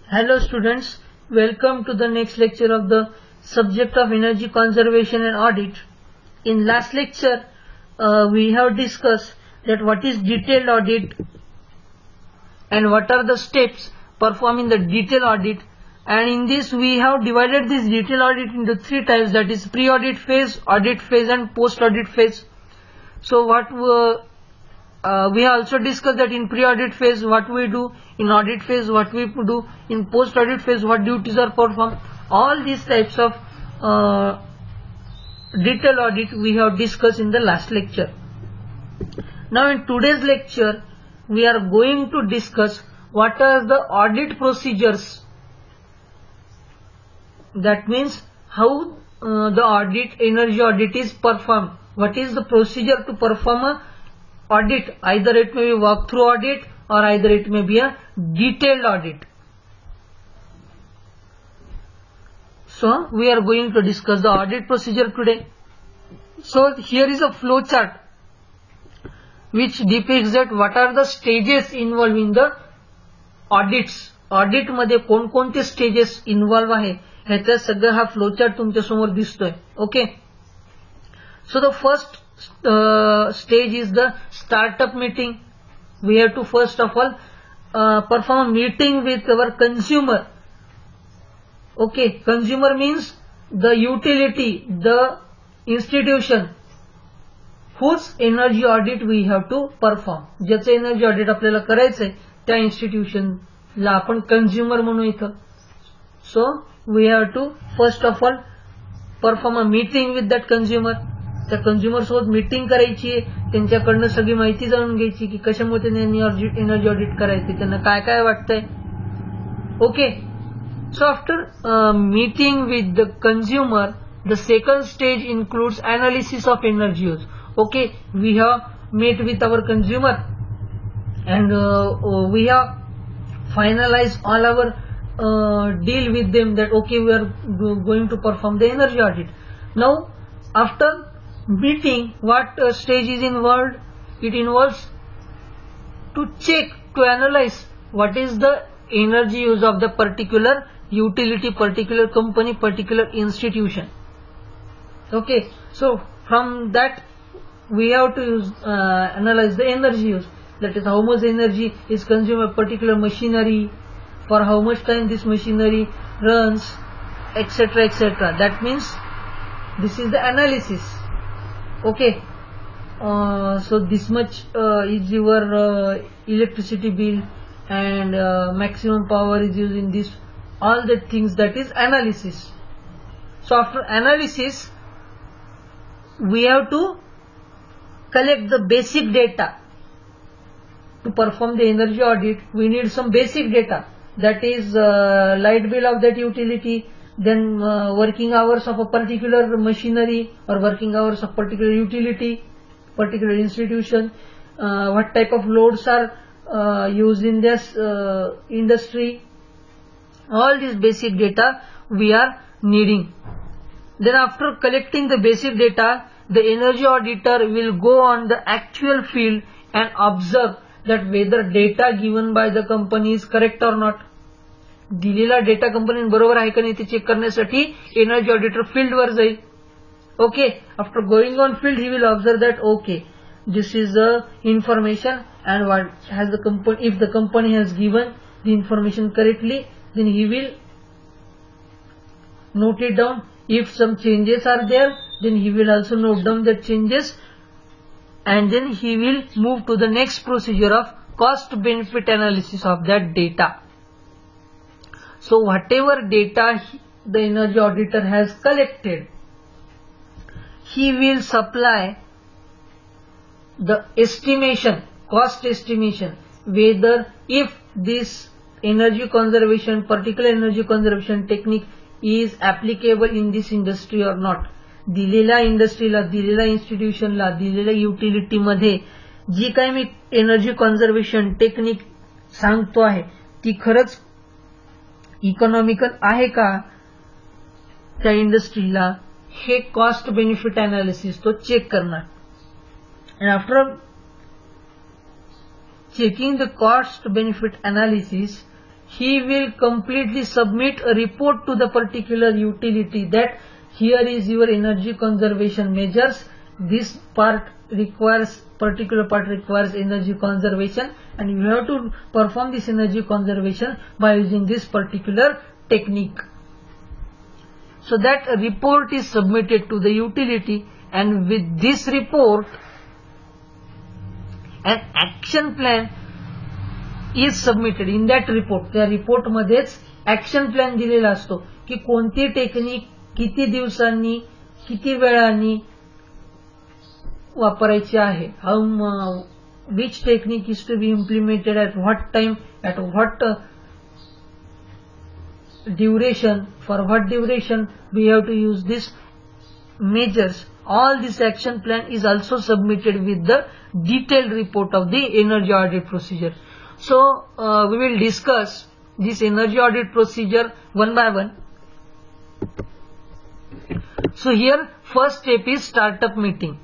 Hello students, welcome to the next lecture of the subject of energy conservation and audit. In last lecture, we have discussed that what is detailed audit and what are the steps performed in the detailed audit, and in this we have divided this detailed audit into three types, that is pre-audit phase, audit phase and post-audit phase. So we have also discussed that in pre-audit phase what we do, in audit phase what we do, in post-audit phase what duties are performed. All these types of detailed audit we have discussed in the last lecture. Now in today's lecture we are going to discuss what are the audit procedures. That means how the energy audit is performed. What is the procedure to perform a audit? Either it may be walk-through audit or either it may be a detailed audit. So we are going to discuss the audit procedure today. So here is a flow chart which depicts that what are the stages involved in the audits. Audit मध्ये कोणकोणते stages involve आहे ह्याचा सगळं हा flow chart तुमच्या समोर दिसतोय. Okay, so the first stage is the startup meeting. We have to first of all perform a meeting with our consumer. Okay, consumer means the utility, the institution whose energy audit we have to perform. ज्याचं energy audit आपल्याला करायचंय त्या इन्स्टिट्यूशनला आपण consumer म्हणू इथं. So we have to first of all perform a meeting with that consumer. त्या consumer सोबत मीटिंग करायची आहे, त्यांच्याकडनं सगळी माहिती जाणून घ्यायची की कशामुळे त्यांनी एनर्जी ऑडिट करायचे, त्यांना काय काय वाटतंय. Okay, so after meeting with the consumer the second stage includes analysis of energy use. Okay, we have met with our consumer and we have finalized all our deal with them that okay, we are going to perform the energy audit. Now after meeting, what stage is involved? It involves to check, to analyze what is the energy use of the particular utility, particular company, particular institution. Okay, so from that we have to analyze the energy use. That is how much energy is consumed by particular machinery, for how much time this machinery runs, etc., etc. That means this is the analysis. Okay, so this much is your electricity bill and maximum power is used in this, all the things, that is analysis. So after analysis we have to collect the basic data. To perform the energy audit we need some basic data, that is light bill of that utility, then working hours of a particular machinery or working hours of particular utility, particular institution, what type of loads are used in this industry. All these basic data we are needing. Then after collecting the basic data, the energy auditor will go on the actual field and observe that whether data given by the company is correct or not. दिलेला data कंपनीने बरोबर आहे का नाही ते check करण्यासाठी energy auditor field वर जाईल. Okay, after going on field he will observe that okay, this is the information and what has the company, if the company has given the information correctly, then he will note it down. If some changes are there, then he will also note down the changes, and then he will move to the next procedure of cost benefit analysis of that data. So whatever data the energy auditor has collected, he will supply the estimation, cost estimation, whether if this energy conservation, particular energy conservation technique is applicable in this industry or not. दिलेल्या इंडस्ट्रीला, दिलेल्या इन्स्टिट्यूशनला, दिलेल्या utility मध्ये जी काही मी energy conservation technique सांगतो आहे ती खरंच economical आहे का त्या इंडस्ट्रीला, हे कॉस्ट बेनिफिट अनालिसिस तो चेक करणार. And after checking the cost benefit analysis, he will completely submit a report to the particular utility that here is your energy conservation measures. This particular part requires energy conservation, and you have to perform this energy conservation by using this particular technique. So that a report is submitted to the utility, and with this report an action plan is submitted. In that report, त्या report मध्येच action plan दिलेला असतो की कोणती technique किती दिवसांनी किती वेळानी वापरायची आहे. Which technique is to be implemented at what time, at what duration, for what duration we have to use these measures. All this action plan is also submitted with the detailed report of the energy audit procedure. So we will discuss this energy audit procedure one by one. So here first step is startup meeting.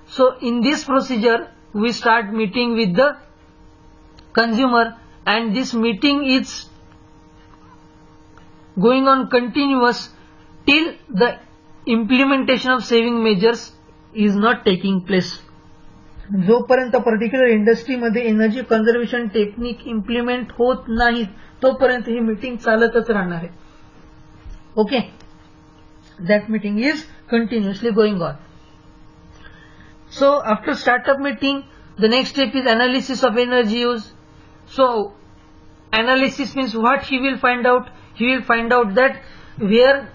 So in this procedure we start meeting with the consumer, and this meeting is going on continuous till the implementation of saving measures is not taking place. जोपर्यंत particular industry मध्ये energy conservation technique implement होत नाही तोपर्यंत ही meeting चालतच राहणार आहे. Okay, that meeting is continuously going on. So after startup meeting, the next step is analysis of energy use. So analysis means what he will find out. He will find out that where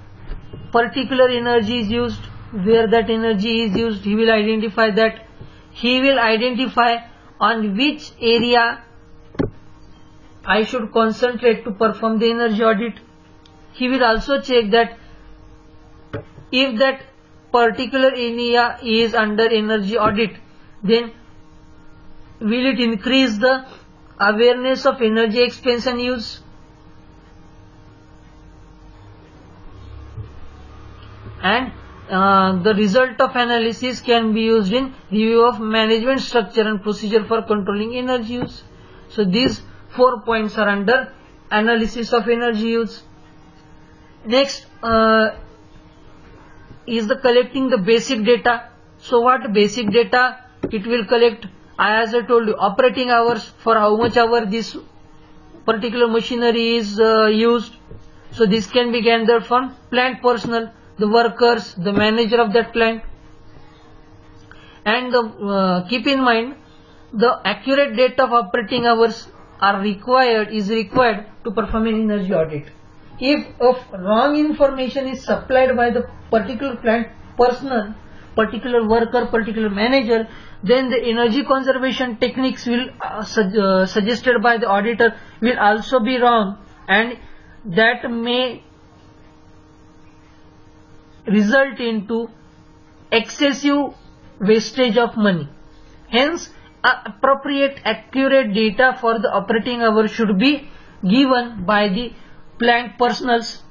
particular energy is used, where that energy is used, he will identify that. He will identify on which area I should concentrate to perform the energy audit. He will also check that if that particular area is under energy audit, then will it increase the awareness of energy expense and use. And the result of analysis can be used in review of management structure and procedure for controlling energy use. So these 4 points are under analysis of energy use. Next is the collecting the basic data. So what basic data it will collect? As I told you, operating hours, for how much hour this particular machinery is used. So this can be gathered from plant personnel, the workers, the manager of that plant. And keep in mind, the accurate data of operating hours is required to perform an energy audit. If wrong information is supplied by the particular plant personnel, particular worker, particular manager, then the energy conservation techniques will suggested by the auditor will also be wrong, and that may result into excessive wastage of money. Hence, appropriate accurate data for the operating hours should be given by the plant personnels,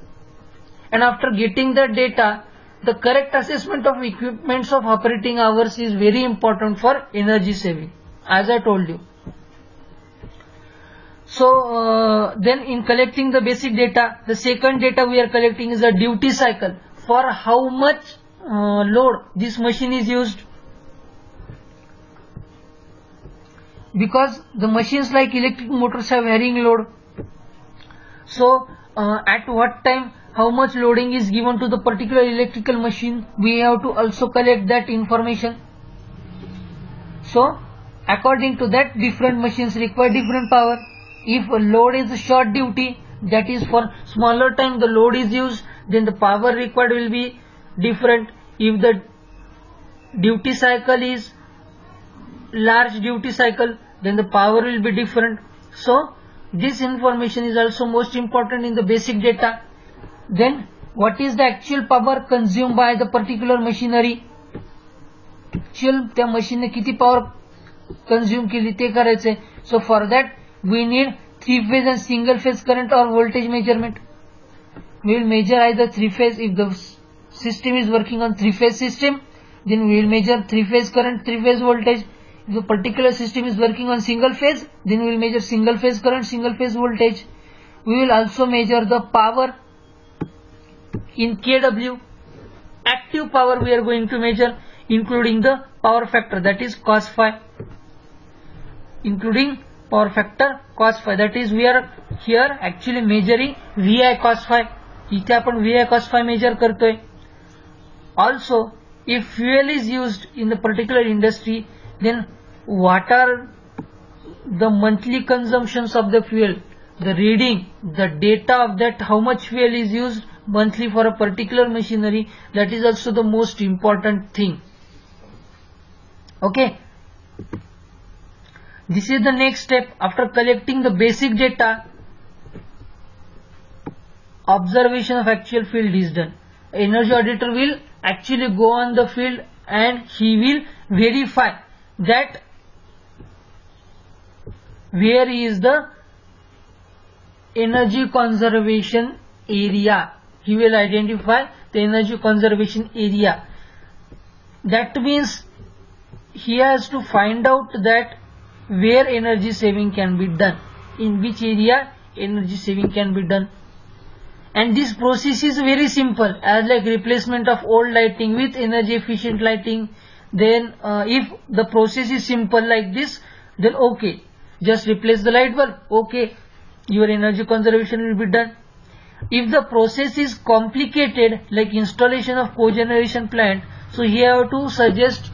and after getting the data, the correct assessment of equipments of operating hours is very important for energy saving, as I told you. So then in collecting the basic data, the second data we are collecting is the duty cycle, for how much load this machine is used. Because the machines like electric motors have varying load. So at what time how much loading is given to the particular electrical machine, we have to also collect that information. So according to that, different machines require different power. If a load is a short duty, that is for smaller time the load is used, then the power required will be different. If the duty cycle is large duty cycle, then the power will be different. So this information is also most important in the basic data. Then what is the actual power consumed by the particular machinery? Actual त्या machine ने किती power consume केली ते करायचे. So for that we need 3-phase and single phase current or voltage measurement. We will measure either 3-phase. If the system is working on 3-phase system, then we will measure 3-phase current, 3-phase voltage. If the particular system is working on single phase, then we will measure single phase current, single phase voltage. we will also measure the power in kW. Active power we are going to measure, including the power factor, that is cos phi. Including power factor cos phi, that is we are here actually measuring VI cos phi. इथे आपण VI cos phi measure करतोय. Also, if fuel is used in the particular industry, then what are the monthly consumptions of the fuel, the reading, the data of that, how much fuel is used monthly for a particular machinery, that is also the most important thing. Okay, this is the next step. After collecting the basic data, observation of actual field is done. Energy auditor will actually go on the field and he will verify that where is the energy conservation area. He will identify the energy conservation area. That means he has to find out that where energy saving can be done, in which area energy saving can be done. And this process is very simple, as like replacement of old lighting with energy efficient lighting. Then if the process is simple like this, then okay, just replace the light bulb, okay, your energy conservation will be done. If the process is complicated, like installation of cogeneration plant, so here I have to suggest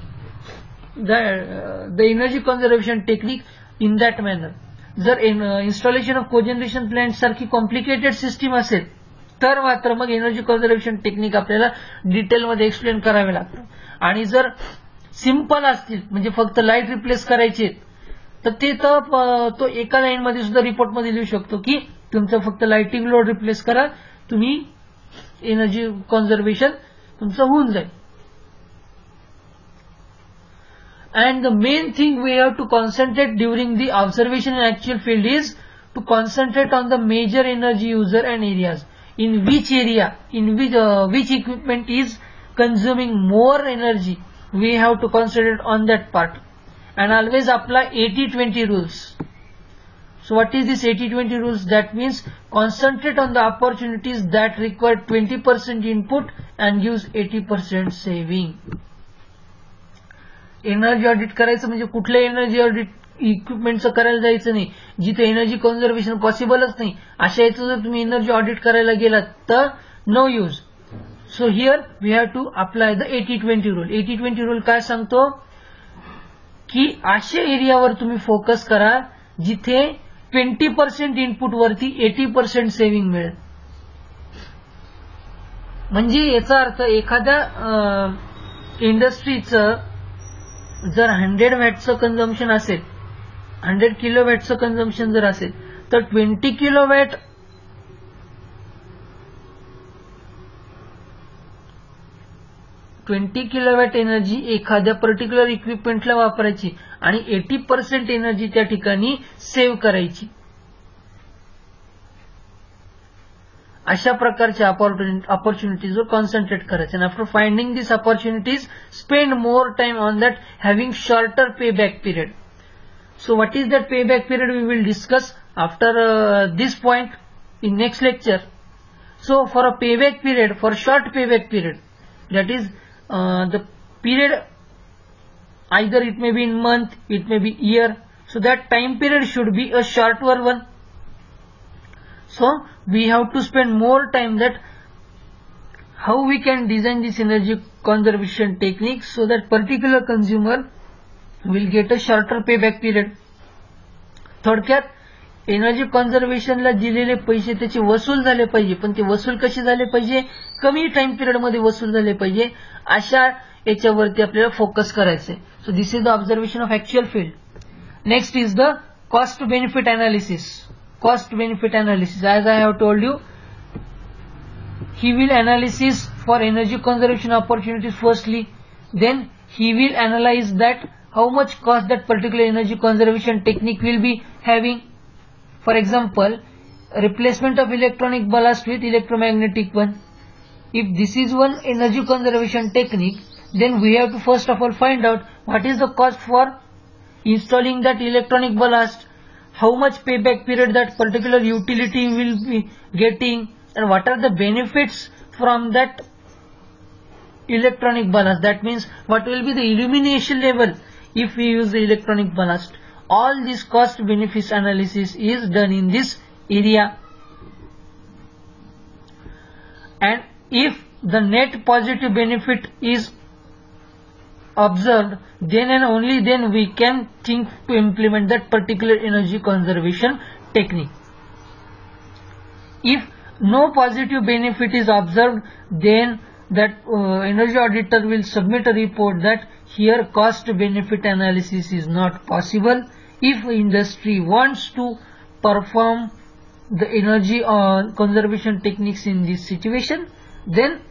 the energy conservation technique in that manner. जर installation of cogeneration plant सारखी complicated system असेल तर मात्र मग energy conservation technique आपल्याला detail मध्ये explain करावे लागतं. आणि जर सिंपल असतील म्हणजे फक्त लाईट रिप्लेस करायचे तर ते तर तो एका लाईन मध्ये सुद्धा रिपोर्ट मध्ये लिहू शकतो की तुमचं फक्त लाइटिंग लोड रिप्लेस करा, तुम्ही एनर्जी कन्झर्वेशन तुमचं होऊन जाईल. And the main thing we have to concentrate during the observation in actual field is to concentrate on the major energy user and areas. In which area, in which equipment is consuming more energy, we have to concentrate on that part. And always apply 80-20 rules. So what is this 80-20 rules? That means concentrate on the opportunities that require 20% input and use 80% saving. Energy audit करायचं म्हणजे कुठल्या energy audit इक्विपमेंटचं करायला जायचं नाही जिथे energy conservation पॉसिबलच नाही. अशा याचं जर तुम्ही एनर्जी ऑडिट करायला गेलात तर no use. So here we have to apply the 80-20 rule. 80-20 rule काय सांगतो की अशा एरियावर तुम्ही फोकस करा जिथे 20% इनपुट वरती 80% सेव्हिंग मिळेल. म्हणजे याचा अर्थ एखाद्या इंडस्ट्रीचं जर 100 वॅटचं कन्झम्पशन असेल, 100 किलोवॅटचं कन्झम्पशन जर असेल तर 20 किलोवॅट एनर्जी एखाद्या पर्टिक्युलर इक्विपमेंटला वापरायची आणि 80% एनर्जी त्या ठिकाणी सेव्ह करायची. अशा प्रकारच्या opportunities वर कॉन्सन्ट्रेट करायचे. After finding this opportunities, spend more time on that, having shorter payback period. So what is that payback period? We will discuss after this point in next lecture. So for a payback period, for short payback period, that is the period, either it may be in month, it may be year, so that time period should be a shorter one. So we have to spend more time that how we can design this energy conservation technique so that particular consumer will get a shorter payback period. थोडक्यात energy कन्झर्वेशनला दिलेले पैसे त्याचे वसूल झाले पाहिजे, पण ते वसूल कसे झाले पाहिजे, कमी टाइम पिरियड मध्ये वसूल झाले पाहिजे, अशा याच्यावरती आपल्याला फोकस करायचे. So this is the observation of actual field. Next is the cost benefit analysis. Cost benefit analysis, as I have told you, he will analysis for energy conservation opportunities firstly, then he will analyze that how much cost that particular energy conservation technique will be having. For example, replacement of electronic ballast with electromagnetic one. If this is one energy conservation technique, then we have to first of all find out what is the cost for installing that electronic ballast, how much payback period that particular utility will be getting, and what are the benefits from that electronic ballast. That means what will be the illumination level if we use the electronic ballast. All this cost benefits analysis is done in this area, and if the net positive benefit is observed, then and only then we can think to implement that particular energy conservation technique. If no positive benefit is observed, then that energy auditor will submit a report that here cost benefit analysis is not possible. If industry wants to perform the energy conservation techniques in this situation, then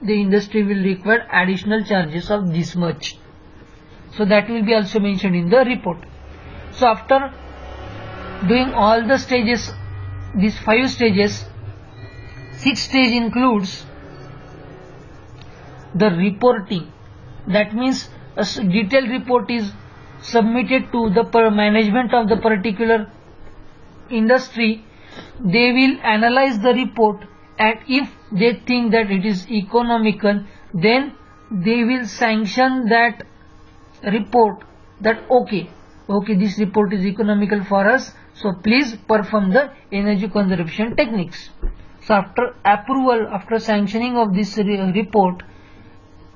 the industry will require additional charges of this much. So that will be also mentioned in the report. So after doing all the stages, these 5 stages, 6th stage includes the reporting. That means a detailed report is submitted to the management of the particular industry. They will analyze the report, and if they think that it is economical, then they will sanction that report, that okay, this report is economical for us, so please perform the energy conservation techniques. So after approval, after sanctioning of this report,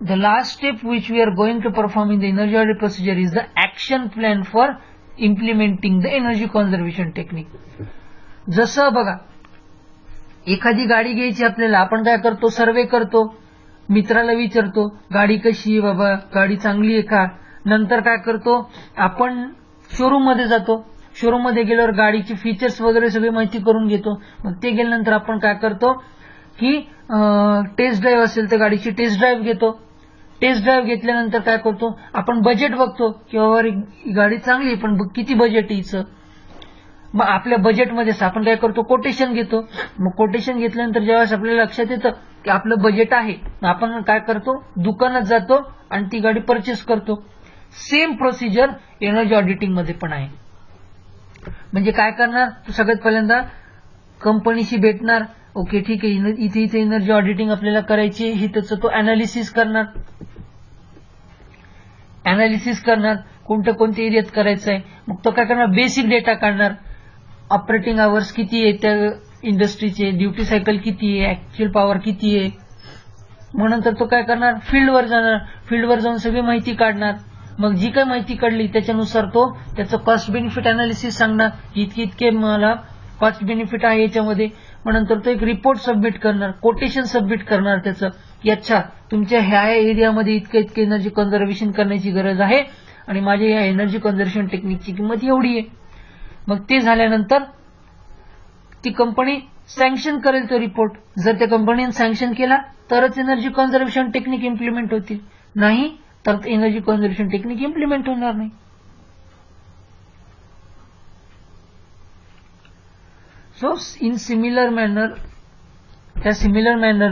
the last step which we are going to perform in the energy audit procedure is the action plan for implementing the energy conservation technique. जसं बघा, एखादी गाडी घ्यायची आपल्याला, आपण काय करतो, सर्वे करतो, मित्राला विचारतो गाडी कशी आहे बाबा, गाडी चांगली आहे का. नंतर काय करतो, आपण शोरूम मध्ये जातो, शोरूम मध्ये गेल्यावर गाडीची फीचर्स वगैरे सगळी माहिती करून घेतो. मग ते गेल्यानंतर आपण काय करतो की टेस्ट ड्राईव्ह असेल तर गाडीची टेस्ट ड्राईव्ह घेतो. टेस्ट ड्राईव्ह घेतल्यानंतर काय करतो, आपण बजेट बघतो की बाबा गाडी चांगली आहे पण किती बजेट हिचं. मग आपल्या बजेटमध्ये आपण काय करतो, कोटेशन घेतो. मग कोटेशन घेतल्यानंतर ज्यावेळेस आपल्याला लक्षात येतं की आपलं बजेट आहे, आपण काय करतो, दुकानात जातो आणि ती गाडी परचेस करतो. सेम प्रोसिजर एनर्जी ऑडिटिंग मध्ये पण आहे. म्हणजे काय करणार, सगळ्यात पहिल्यांदा कंपनीशी भेटणार, ओके ठीक आहे, इथे एनर्जी ऑडिटिंग आपल्याला करायची, ही त्याचं तो अनालिसिस करणार, कोणत्या एरियात करायचं आहे. मग तो काय करणार, बेसिक डेटा काढणार, ऑपरेटिंग आवर्स किती आहे त्या इंडस्ट्रीचे, ड्युटी सायकल किती आहे, ऍक्च्युअल पॉवर किती आहे. मग नंतर तो काय करणार, फील्डवर जाणार, फील्डवर जाऊन सगळी माहिती काढणार. मग जी काही माहिती काढली त्याच्यानुसार तो त्याचं कॉस्ट बेनिफिट अनालिसिस सांगणार, इतके मला कॉस्ट बेनिफिट आहे याच्यामध्ये. मग नंतर तो एक रिपोर्ट सबमिट करणार, कोटेशन सबमिट करणार त्याचं, की अच्छा तुमच्या ह्या एरियामध्ये इतके एनर्जी कन्झर्वेशन करण्याची गरज आहे आणि माझ्या या एनर्जी कन्झर्वेशन टेक्निकची किंमत एवढी आहे. मग ते झाल्यानंतर ती कंपनी सँक्शन करेल तो रिपोर्ट. जर त्या कंपनीने सँक्शन केला तरच एनर्जी कन्झर्वेशन टेक्निक इम्प्लिमेंट होतील, नाही तर एनर्जी कन्झर्वेशन टेक्निक इम्प्लिमेंट होणार नाही. सो इन सिमिलर मॅनर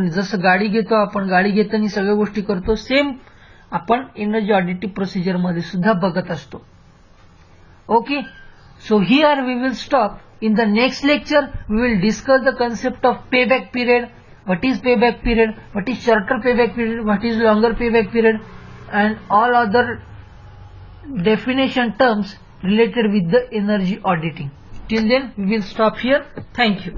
जसं गाडी घेतो आपण, गाडी घेताना सगळ्या गोष्टी करतो, सेम आपण एनर्जी ऑडिटिंग प्रोसिजर मध्ये सुद्धा बघत असतो. Okay, so here we will stop. In the next lecture we will discuss the concept of payback period, what is payback period, what is shorter payback period, what is longer payback period, and all other definition terms related with the energy auditing. Till then we will stop here. Thank you.